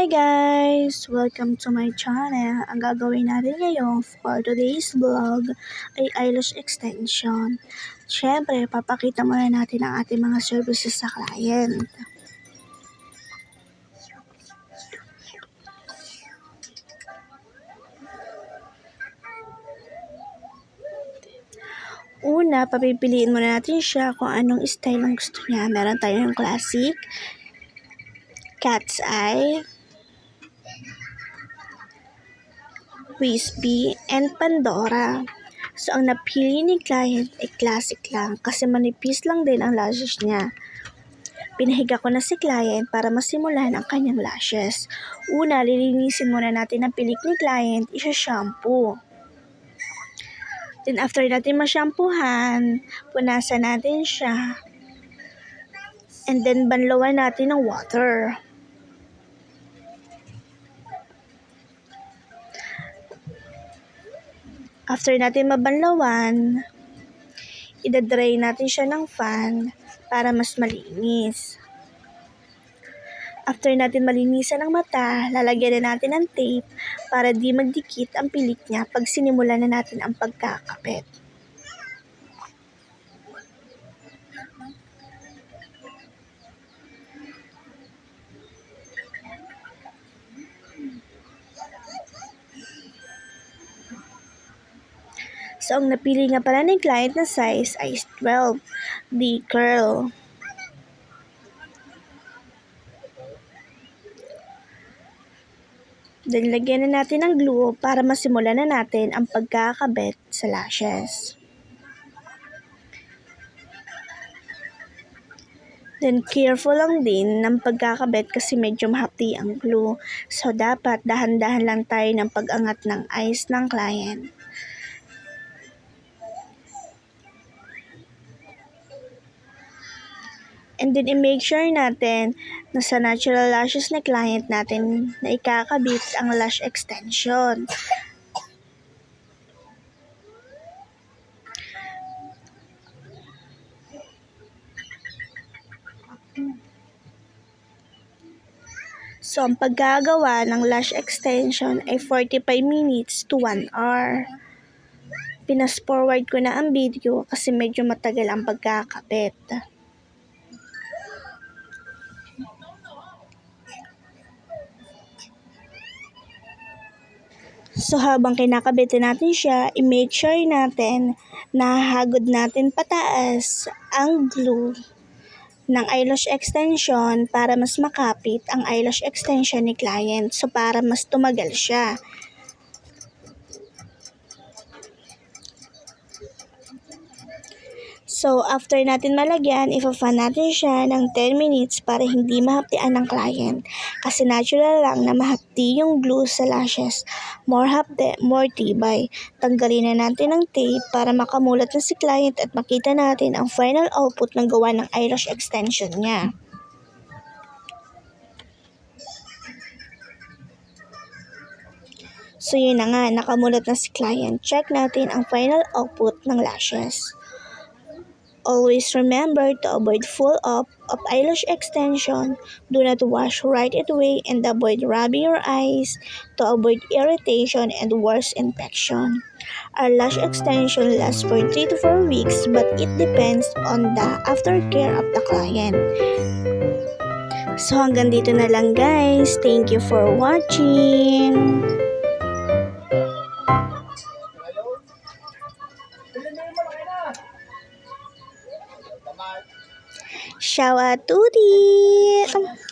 Guys! Welcome to my channel. Ang gagawin natin ngayon for today's vlog ay eyelash extension. Siyempre, papakita muna natin ang ating mga services sa client. Una, papipiliin muna natin siya kung anong style ang gusto niya. Meron tayong classic, cat's eye, wispy, and Pandora. So, ang napili ni client ay classic lang kasi manipis lang din ang lashes niya. Pinahiga ko na si client para masimulan ang kanyang lashes. Una, lilinisin muna natin ang pilik ni client, isa-shampoo. Then after natin ma-shampoohan, punasan natin siya. And then banlawan natin ng water. After natin mabanlawan, idadry natin siya ng fan para mas malinis. After natin malinisan ang mata, lalagyan na natin ng tape para di magdikit ang pilik niya pag sinimulan na natin ang pagkakapit. So, ang napili nga pala ng client na size ay 12, the curl. Then, lagyan na natin ng glue para masimulan na natin ang pagkakabit sa lashes. Then, careful lang din ng pagkakabit kasi medyo mahapdi ang glue. So, dapat dahan-dahan lang tayo ng pag-angat ng eyes ng client. And then, i-make sure natin na sa natural lashes na client natin na ikakabit ang lash extension. So, ang paggagawa ng lash extension ay 45 minutes to 1 hour. Pinas-forward ko na ang video kasi medyo matagal ang pagkakabit. So, habang kinakabitin natin siya, i-make sure natin na hagod natin pataas ang glue ng eyelash extension para mas makapit ang eyelash extension ni client. So, para mas tumagal siya. So, after natin malagyan, ipa-fan natin siya ng 10 minutes para hindi mahapdian ng client. Kasi natural lang na mahapdi yung glue sa lashes. More hapdi, more tibay. Tanggalin na natin ang tape para makamulat na si client at makita natin ang final output ng gawa ng eyelash extension niya. So, yun na nga, nakamulat na si client. Check natin ang final output ng lashes. Always remember to avoid full up of eyelash extension. Do not wash right away and avoid rubbing your eyes to avoid irritation and worse infection. Our lash extension lasts for 3 to 4 weeks but it depends on the aftercare of the client. So hanggang dito na lang guys. Thank you for watching. Ciao a tutti!